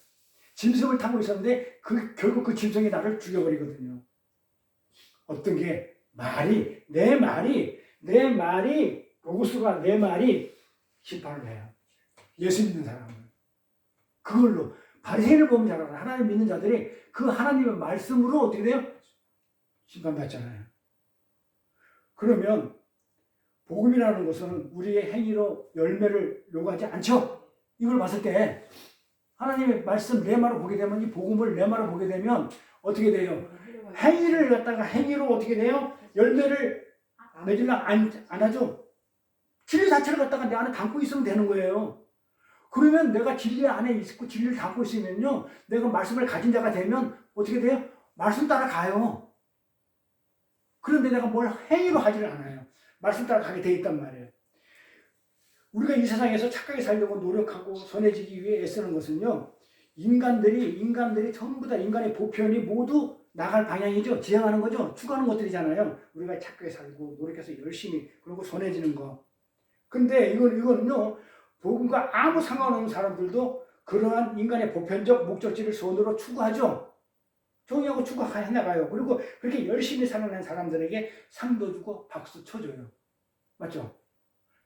짐승을 타고 있었는데 결국 그 짐승이 나를 죽여버리거든요. 어떤 게 내 말이 로고스가 내 말이 심판을 해요. 예수 믿는 사람은. 그걸로 바리새인을 보면 잘 알아요. 하나님 믿는 자들이 그 하나님의 말씀으로 어떻게 돼요? 심판받잖아요. 그러면 복음이라는 것은 우리의 행위로 열매를 요구하지 않죠. 이걸 봤을 때 하나님의 말씀 레마로 보게 되면, 이 복음을 레마로 보게 되면 어떻게 돼요? 행위를 갖다가 행위로 어떻게 돼요? 열매를 맺으려 안 하죠. 진리 자체를 갖다가 내 안에 담고 있으면 되는 거예요. 그러면 내가 진리 안에 있고 진리를 담고 있으면요, 내가 말씀을 가진 자가 되면 어떻게 돼요? 말씀 따라 가요. 그런데 내가 뭘 행위로 하지를 않아요. 말씀 따라 가게 돼 있단 말이에요. 우리가 이 세상에서 착하게 살려고 노력하고 선해지기 위해 애쓰는 것은요, 인간들이 전부 다 인간의 보편이 모두 나갈 방향이죠. 지향하는 거죠. 추구하는 것들이잖아요. 우리가 착하게 살고 노력해서 열심히 그리고 선해지는 거. 근데 이거는요, 복음과 아무 상관없는 사람들도 그러한 인간의 보편적 목적지를 손으로 추구하죠. 정의하고 추구해 나가요. 그리고 그렇게 열심히 살아낸 사람들에게 상도 주고 박수 쳐줘요. 맞죠?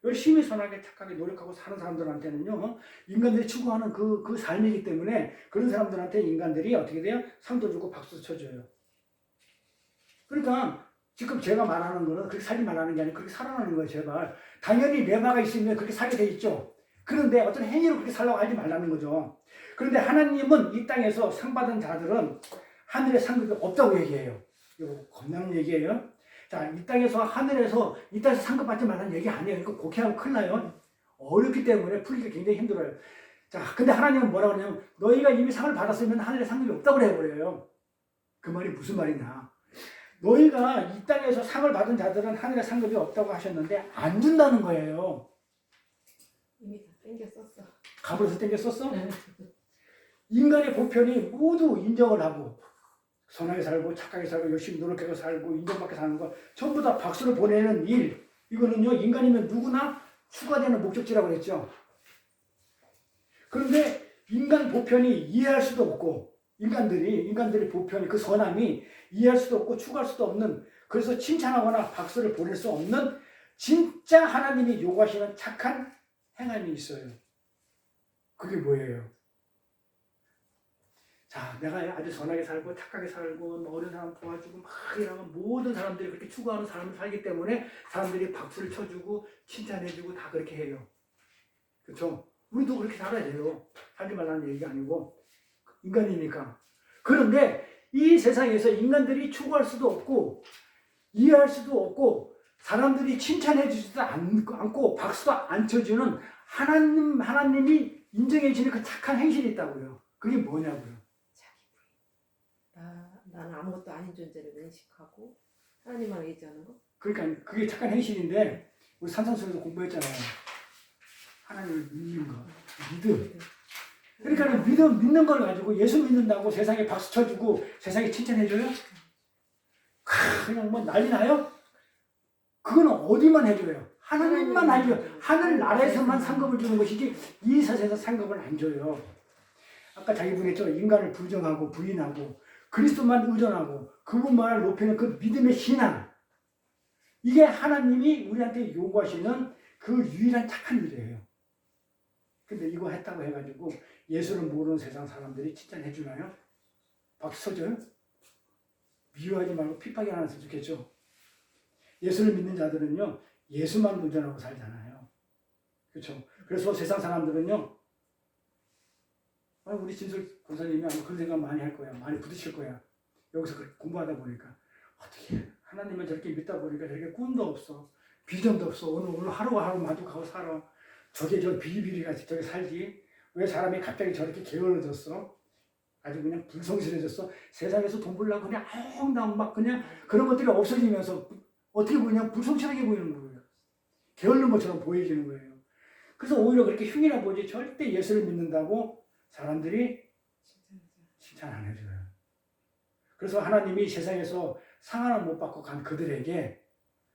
열심히 선하게 착하게 노력하고 사는 사람들한테는요, 인간들이 추구하는 그 삶이기 때문에 그런 사람들한테 인간들이 어떻게 돼요? 상도 주고 박수 쳐줘요. 그러니까 지금 제가 말하는 거는 그렇게 살지 말라는 게 아니고 그렇게 살아가는 거예요, 제발. 당연히 매마가 있으면 그렇게 살게 돼 있죠. 그런데 어떤 행위로 그렇게 살라고 하지 말라는 거죠. 그런데 하나님은 이 땅에서 상 받은 자들은 하늘의 상급이 없다고 얘기해요. 이거 겁나는 얘기예요. 자, 이 땅에서 하늘에서 이 땅에서 상급 받지 말라는 얘기 아니에요. 이거 곡해하면 큰일 나요. 어렵기 때문에 풀기가 굉장히 힘들어요. 자, 근데 하나님은 뭐라고 하냐면 너희가 이미 상을 받았으면 하늘에 상급이 없다고 해버려요. 그 말이 무슨 말이냐. 너희가 이 땅에서 상을 받은 자들은 하늘에 상급이 없다고 하셨는데 안 준다는 거예요. 이미 다 땡겨 썼어. 갑으로서 땡겨 썼어? 인간의 보편이 모두 인정을 하고 선하게 살고 착하게 살고 열심히 노력해서 살고 인정받게 사는 거 전부 다 박수를 보내는 일. 이거는요, 인간이면 누구나 추가되는 목적지라고 그랬죠. 그런데 인간 보편이 이해할 수도 없고 인간들의 보편이 그 선함이 이해할 수도 없고 추구할 수도 없는, 그래서 칭찬하거나 박수를 보낼 수 없는 진짜 하나님이 요구하시는 착한 행함이 있어요. 그게 뭐예요? 자, 내가 아주 선하게 살고 착하게 살고 뭐 어려운 사람 도와주고 막 이러면 모든 사람들이 그렇게 추구하는 삶을 살기 때문에 사람들이 박수를 쳐주고 칭찬해주고 다 그렇게 해요. 그렇죠? 우리도 그렇게 살아야 돼요. 살지 말라는 얘기가 아니고 인간이니까. 그런데 이 세상에서 인간들이 추구할 수도 없고 이해할 수도 없고 사람들이 칭찬해 주지도 않고 박수도 안 쳐주는 하나님이 인정해 주는 그 착한 행실이 있다고요. 그게 뭐냐고요. 나는 아무것도 아닌 존재를 인식하고 하나님만 의지하는 거? 그러니까 그게 착한 행실인데 우리 산상수에서 공부했잖아요. 하나님을 믿는 거. 믿음. 그러니까 믿는 걸 가지고 예수 믿는다고 세상에 박수 쳐주고 세상에 칭찬해줘요? 그냥 뭐 난리 나요? 그건 어디만 해줘요? 하나님만 해줘요. 하늘나라에서만 상급을 주는 것이지 이 세상에서 상급을 안 줘요. 아까 자기 분했죠. 인간을 부정하고 부인하고 그리스도만 의존하고 그분만을 높이는 그 믿음의 신앙. 이게 하나님이 우리한테 요구하시는 그 유일한 착한 일이에요. 근데 이거 했다고 해가지고 예수를 모르는 세상 사람들이 칭찬해 주나요? 박수 쳐줘요? 미워하지 말고 핍박이 안 했으면 좋겠죠. 예수를 믿는 자들은요, 예수만 의존하고 살잖아요. 그렇죠? 그래서 세상 사람들은요, 우리 진솔 권사님이 아마 그런 생각 많이 할 거야. 많이 부딪힐 거야. 여기서 공부하다 보니까 어떻게 하나님을 저렇게 믿다 보니까 저렇게 꿈도 없어. 비전도 없어. 오늘 하루가 하루 마주하고 살아. 저게 저 비리비리같이 저게 살지. 왜 사람이 갑자기 저렇게 게을러졌어? 아주 그냥 불성실해졌어. 세상에서 돈 벌려고 그냥 아웅다웅 막 그냥 그런 것들이 없어지면서 어떻게 보면 불성실하게 보이는 거예요. 게을른 것처럼 보여지는 거예요. 그래서 오히려 그렇게 흉이나 보지 절대 예수를 믿는다고 사람들이 칭찬 안 해줘요. 그래서 하나님이 세상에서 상 하나 못 받고 간 그들에게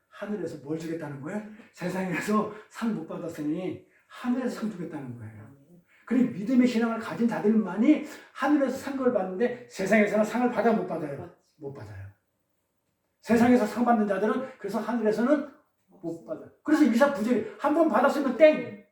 하늘에서 뭘 주겠다는 거예요? 세상에서 상 못 받았으니 하늘에서 상 주겠다는 거예요. 그리고 믿음의 신앙을 가진 자들만이 하늘에서 상을 받는데 세상에서는 상을 받아 못 받아요? 못 받아요. 세상에서 상 받는 자들은 그래서 하늘에서는 못 받아요. 그래서 일사부재리 한 번 받았으면 땡!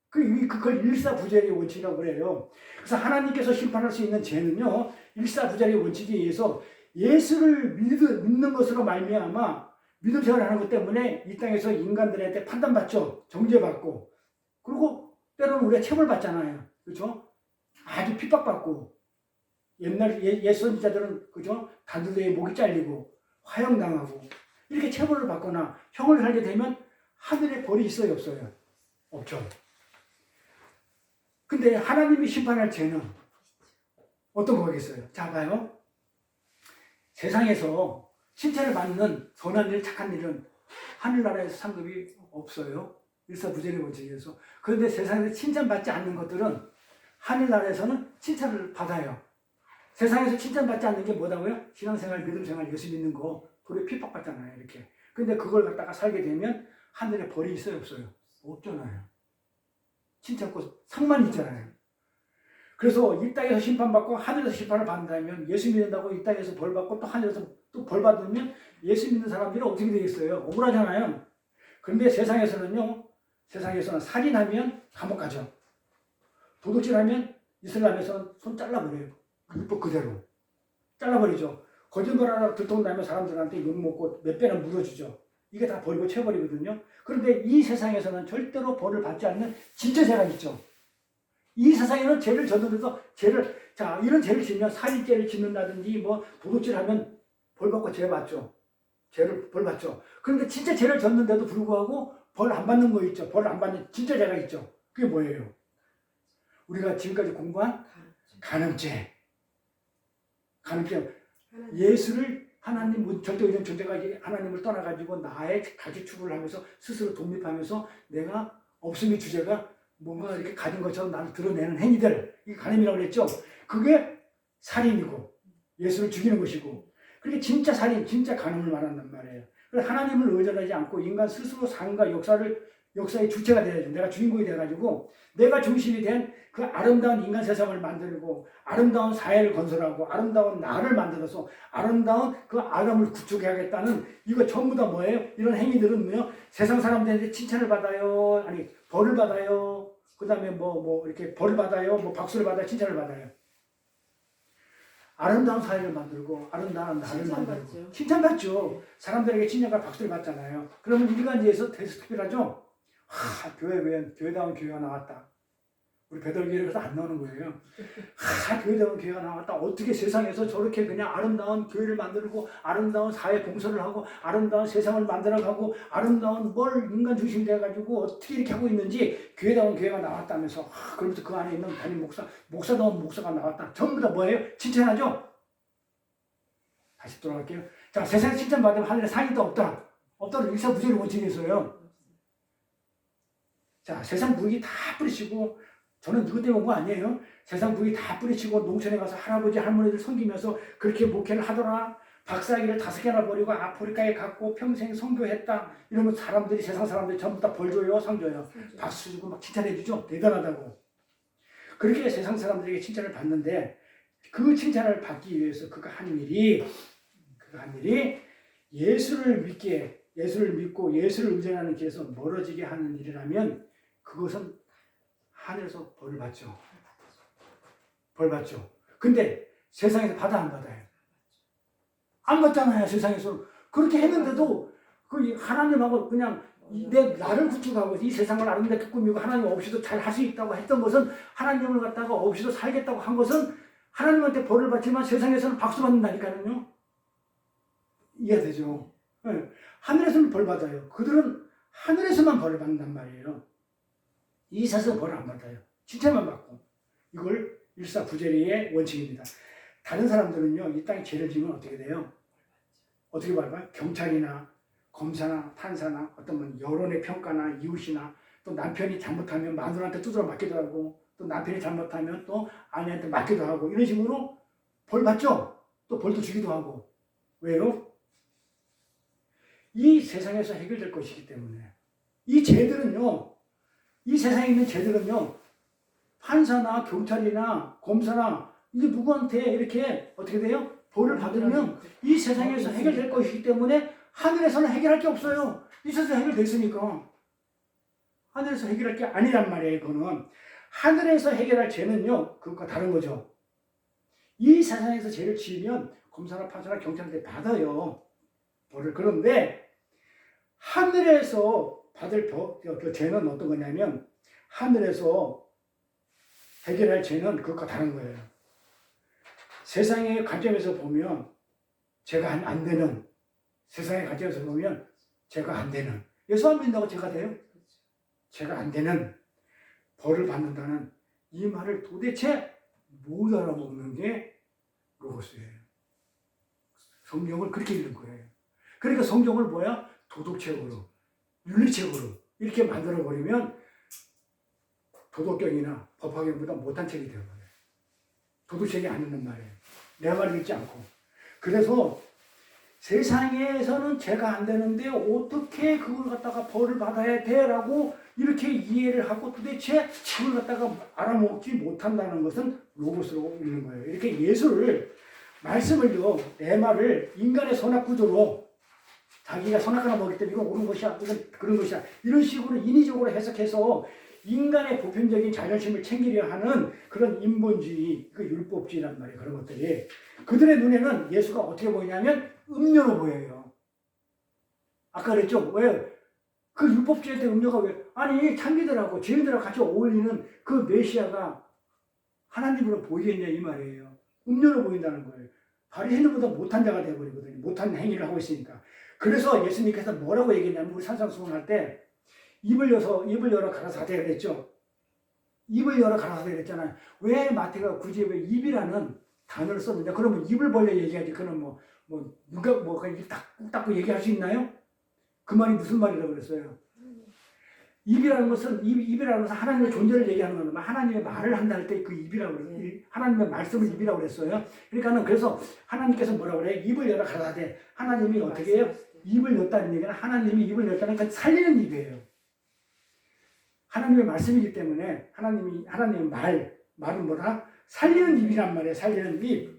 그걸 일사부재리의 원칙이라고 그래요. 그래서 하나님께서 심판할 수 있는 죄는요, 일사부재리의 원칙에 의해서 예수를 믿는 것으로 말미암아 믿음 생활을 하는 것 때문에 이 땅에서 인간들한테 판단받죠. 정죄받고. 그리고 때로는 우리가 체벌 받잖아요. 그렇죠? 아주 핍박받고. 옛날 예수님자들은 그죠? 단두대에 목이 잘리고 화형당하고 이렇게 체벌을 받거나 형을 살게 되면 하늘에 벌이 있어요, 없어요? 없죠. 근데 하나님이 심판할 죄는 어떤 거겠어요? 자, 봐요. 세상에서 칭찬을 받는 선한 일, 착한 일은 하늘나라에서 상급이 없어요. 일사부재리 원칙에서. 그런데 세상에서 칭찬받지 않는 것들은 하늘나라에서는 칭찬을 받아요. 세상에서 칭찬받지 않는 게 뭐다고요? 신앙생활, 믿음생활, 예수 믿는 거. 그게 핍박받잖아요, 이렇게. 근데 그걸 갖다가 살게 되면 하늘에 벌이 있어요, 없어요? 없잖아요. 칭찬받고 상만 있잖아요. 그래서 이 땅에서 심판받고 하늘에서 심판을 받는다면 예수 믿는다고 이 땅에서 벌받고 또 하늘에서 또 벌받으면 예수 믿는 사람들이 어떻게 되겠어요? 억울하잖아요. 그런데 세상에서는요, 세상에서는 살인하면 감옥 가죠. 도둑질하면 이슬람에서는 손 잘라버려요. 율법 그대로. 잘라버리죠. 거짓말 하나 들통나면 사람들한테 욕먹고 몇 배나 물어주죠. 이게 다 버리고 채버리거든요. 그런데 이 세상에서는 절대로 벌을 받지 않는 진짜 죄가 있죠. 이 세상에는 죄를 졌는데도 이런 죄를 지면 살인죄를 짓는다든지 뭐 도둑질하면 벌 받고 죄 받죠. 벌 받죠. 그런데 진짜 죄를 졌는데도 불구하고 벌 안 받는 거 있죠. 벌 안 받는 진짜 죄가 있죠. 그게 뭐예요? 우리가 지금까지 공부한 간음죄. 예수를 하나님 절대적인 존재가 하나님을 떠나가지고 나의 가치 추구를 하면서 스스로 독립하면서 내가 없음의 주제가 뭔가 이렇게 가진 것처럼 나를 드러내는 행위들, 이게 간음이라고 그랬죠. 그게 살인이고 예수를 죽이는 것이고, 그게 진짜 살인, 진짜 간음을 말한단 말이에요. 그래서 하나님을 의존하지 않고 인간 스스로 삶과 역사의 주체가 돼야죠. 내가 주인공이 돼가지고 내가 중심이 된 그 아름다운 인간 세상을 만들고 아름다운 사회를 건설하고 아름다운 나를 만들어서 아름다운 그 아름을 구축해야겠다는, 이거 전부 다 뭐예요? 이런 행위들은 뭐예요? 세상 사람들한테 칭찬을 받아요, 아니 벌을 받아요, 그 다음에 뭐 이렇게 벌을 받아요, 뭐 박수를 받아요, 칭찬을 받아요. 아름다운 사회를 만들고 아름다운 나를 만들고 칭찬받죠. 사람들에게 칭찬과 박수를 받잖아요. 그러면 일간지에서 특별하죠. 교회다운 교회가 나왔다. 우리 배달교회에서 안 나오는 거예요. 교회다운 교회가 나왔다. 어떻게 세상에서 저렇게 그냥 아름다운 교회를 만들고 아름다운 사회 봉사를 하고 아름다운 세상을 만들어가고 아름다운 뭘 인간 중심이 돼가지고 어떻게 이렇게 하고 있는지 교회다운 교회가 나왔다면서, 그러면서 그 안에 있는 담임 목사다운 목사가 나왔다. 전부 다 뭐예요? 칭찬하죠? 다시 돌아갈게요. 자, 세상에 칭찬받으면 하늘에 상이 또 없다. 없다는 일사부재의 원칙에서요. 자, 세상 분위기 다 뿌리치고, 저는 누구 때문에 온 거 아니에요. 세상 분위기 다 뿌리치고 농촌에 가서 할아버지 할머니들 섬기면서 그렇게 목회를 하더라. 박사학위를 5개나 버리고 아프리카에 갔고 평생 선교했다. 이러면 사람들이, 세상 사람들이 전부 다 벌 줘요, 상 줘요. 박수 주고 막 칭찬해 주죠. 대단하다고. 그렇게 세상 사람들에게 칭찬을 받는데, 그 칭찬을 받기 위해서 그가 한 일이 예수를 믿고 예수를 의존하는 길에서 멀어지게 하는 일이라면 그것은 하늘에서 벌을 받죠. 벌 받죠. 근데 세상에서 받아 안 받아요? 안 받잖아요. 세상에서. 그렇게 했는데도 그 하나님하고 그냥 나를 구축하고 이 세상을 아름답게 꾸미고 하나님 없이도 잘 할 수 있다고 했던 것은, 하나님을 갖다가 없이도 살겠다고 한 것은 하나님한테 벌을 받지만 세상에서는 박수 받는다니까요. 이해되죠? 네. 하늘에서는 벌 받아요. 그들은 하늘에서만 벌을 받는단 말이에요. 이 세상에서 벌을 안 받아요. 칭찬만 받고. 이걸 일사부재리의 원칙입니다. 다른 사람들은요, 이 땅에 죄를 지면 어떻게 돼요? 어떻게 봐요? 경찰이나 검사나 판사나 어떤 분 여론의 평가나 이웃이나 또 남편이 잘못하면 마누라한테 두드려 맞기도 하고, 또 남편이 잘못하면 또 아내한테 맞기도 하고, 이런 식으로 벌 받죠? 또 벌도 주기도 하고. 왜요? 이 세상에서 해결될 것이기 때문에. 이 죄들은요, 이 세상에 있는 죄들은요, 판사나 경찰이나 검사나 이게 누구한테 이렇게 어떻게 돼요? 벌을 받으면 이 세상에서 해결될 것이기 때문에 하늘에서는 해결할 게 없어요. 이 세상에서 해결됐으니까. 하늘에서 해결할 게 아니란 말이에요. 그거는 하늘에서 해결할 죄는요, 그것과 다른 거죠. 이 세상에서 죄를 지으면 검사나 판사나 경찰한테 받아요, 벌을. 그런데 하늘에서 받을 그 죄는 어떤 거냐면, 하늘에서 해결할 죄는 그것과 다른 거예요. 세상의 관점에서 보면 죄가 안 되는, 세상의 관점에서 보면 죄가 안 되는, 예수 안 믿는다고 죄가 돼요? 죄가 안 되는 벌을 받는다는 이 말을 도대체 못 알아먹는 게 로고스예요. 성경을 그렇게 읽는 거예요. 그러니까 성경을 뭐야? 도덕책으로, 윤리책으로 이렇게 만들어버리면 도덕경이나 법화경보다 못한 책이 되어버려요. 도덕책이 아니란 말이에요. 내 말을 읽지 않고. 그래서 세상에서는 죄가 안 되는데 어떻게 그걸 갖다가 벌을 받아야 돼? 라고 이렇게 이해를 하고 도대체 그걸 갖다가 알아먹지 못한다는 것은 로고스로 읽는 거예요. 이렇게 예수를, 말씀을요, 내 말을 인간의 선악 구조로 자기가 선악과나 먹기 때문에 이건 옳은 것이야, 이건 그런 것이야. 이런 식으로 인위적으로 해석해서 인간의 보편적인 자존심을 챙기려 하는 그런 인본주의, 그 율법주의란 말이에요. 그런 것들이. 그들의 눈에는 예수가 어떻게 보이냐면 음료로 보여요. 아까 그랬죠? 왜? 그 율법주의한테 음료가 왜? 아니, 창기들하고 죄인들하고 같이 어울리는 그 메시아가 하나님으로 보이겠냐 이 말이에요. 음료로 보인다는 거예요. 바리새인들보다 못한 자가 되어버리거든요. 못한 행위를 하고 있으니까. 그래서 예수님께서 뭐라고 얘기했냐면 우리 산상수훈할 때 입을 열어 가라사대 그랬죠. 입을 열어 가라사대 그랬잖아요. 왜 마태가 굳이 왜 입이라는 단어를 썼느냐? 그러면 입을 벌려 얘기하지. 그는 누가 입 닫고 얘기할 수 있나요? 그 말이 무슨 말이라고 그랬어요? 입이라는 것은 하나님의 존재를 얘기하는 겁니다. 하나님의 말을 한다 할 때 그 입이라고 그래요. 하나님의 말씀을 입이라고 그랬어요. 그러니까는 그래서 하나님께서 뭐라고 그래요? 입을 열어 가라사대. 하나님이 어떻게 해요? 입을 열다는 얘기는 하나님이 입을 열다는 건 살리는 입이에요. 하나님의 말씀이기 때문에 하나님의 말은 뭐다? 살리는 입이란 말이에요. 살리는 입.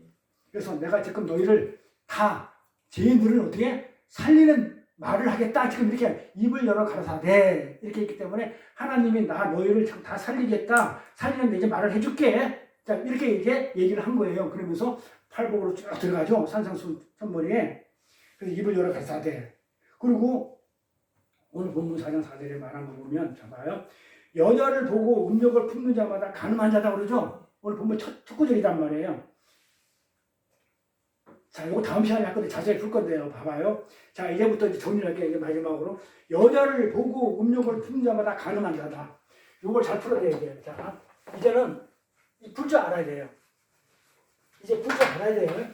그래서 내가 지금 너희를 다 죄인들은 어떻게 살리는 말을 하겠다. 지금 이렇게 입을 열어 가라사대 이렇게 했기 때문에 하나님이 너희를 다 살리겠다. 살리는데 이제 말을 해줄게. 자 이렇게 이제 얘기를 한 거예요. 그러면서 팔복으로 쭉 들어가죠. 산상선머리에. 그래서 입을 열어 가라사대. 그리고 오늘 본문 4장 4절에 말한 거 보면 자 봐요. 여자를 보고 음욕을 품는 자마다 간음한 자다 그러죠. 오늘 본문 첫 구절이란 말이에요. 자, 이거 다음 시간에 할 건데 자세히 풀 건데요. 봐봐요. 자, 이제부터 이제 정리를 할게요. 이제 마지막으로. 여자를 보고 음욕을 품는 자마다 간음한 자다. 이걸 잘 풀어야 돼요. 자, 이제는 풀 줄 알아야 돼요. 이제 풀 줄 알아야 돼요.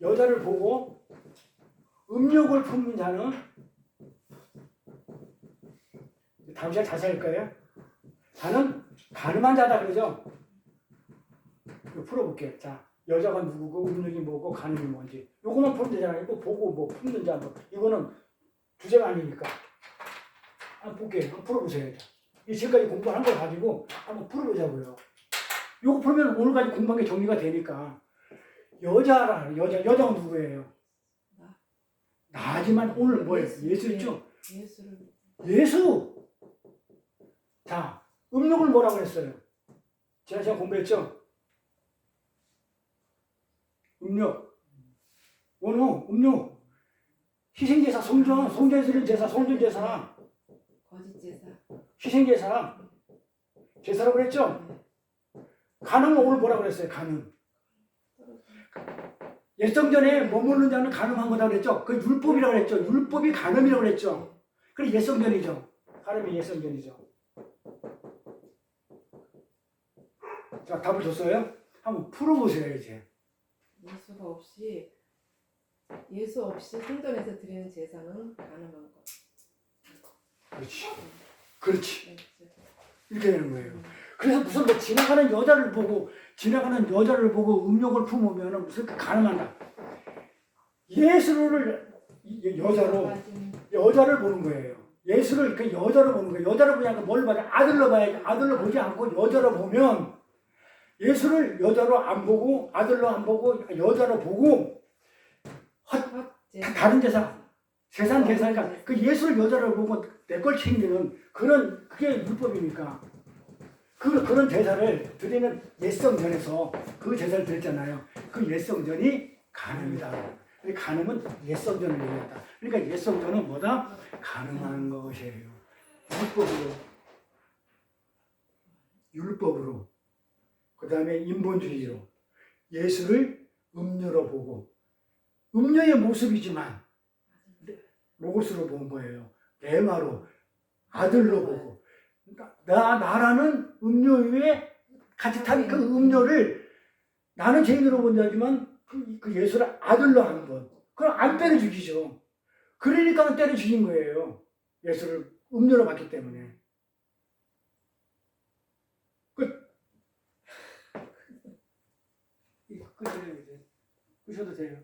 여자를 보고 음욕을 품는 자는 다음 시간에 자세히 할 거예요. 자는 간음한 자다 그러죠. 풀어볼게요. 자, 여자가 누구고 음욕이 뭐고 간음이 뭔지 요거만 풀면 되잖아요. 이거 보고 뭐 품는 자 이거는 주제가 아니니까 한번 볼게요. 한번 풀어보세요. 이 지금까지 공부한 걸 가지고 한번 풀어보자고요. 요거 풀면 오늘까지 공부한 게 정리가 되니까 여자가 누구예요? 나지만 오늘 뭐예요? 예수였죠? 예수! 자, 음욕을 뭐라고 그랬어요? 지난 시간 공부했죠? 음욕. 음욕. 희생제사, 성전스러운 제사, 성전제사. 거짓제사. 희생제사. 제사라고 그랬죠? 간음은 오늘 뭐라고 그랬어요? 간음. 옛성전에 머무는 자는 간음한 거다 그랬죠? 그 율법이라고 그랬죠? 율법이 간음이라고 그랬죠? 그래 옛성전이죠. 간음이 옛성전이죠. 자, 답을 줬어요? 한번 풀어보세요, 이제. 예수 없이 성전에서 드리는 제사는 가능한 것. 그렇지. 이렇게 되는 거예요. 그래서 무슨 지나가는 여자를 보고 음욕을 품으면 무슨 가능한다. 예수를 여자를 보는 거예요. 예수를 그 여자로 보는 거예요. 여자로 보지 않고 뭘 봐야 아들로 봐야지. 아들로 보지 않고 여자로 보면 예수를 여자로 안 보고 아들로 안 보고 여자로 보고 다른 세상 제사니까 그 예수를 여자로 보고 내 걸 챙기는 그게 율법이니까 그런 제사를 드리는 옛성전에서 그 제사를 드렸잖아요. 그 옛성전이 간음이다. 간음은 옛성전을 얘기한다. 그러니까 옛성전은 뭐다? 간음한 것이에요. 율법으로 그 다음에 인본주의로 예수를 음료로 보고 음료의 모습이지만 로고스로 본 거예요. 레마로 아들로 보고 나라는 음료 위에 같이 탄 그 음료를 나는 죄인으로 본 자지만 그 예수를 아들로 한 것. 그럼 안 때려 죽이죠. 그러니까 때려 죽인 거예요. 예수를 음료로 봤기 때문에. 끝. 끄셔도 돼요.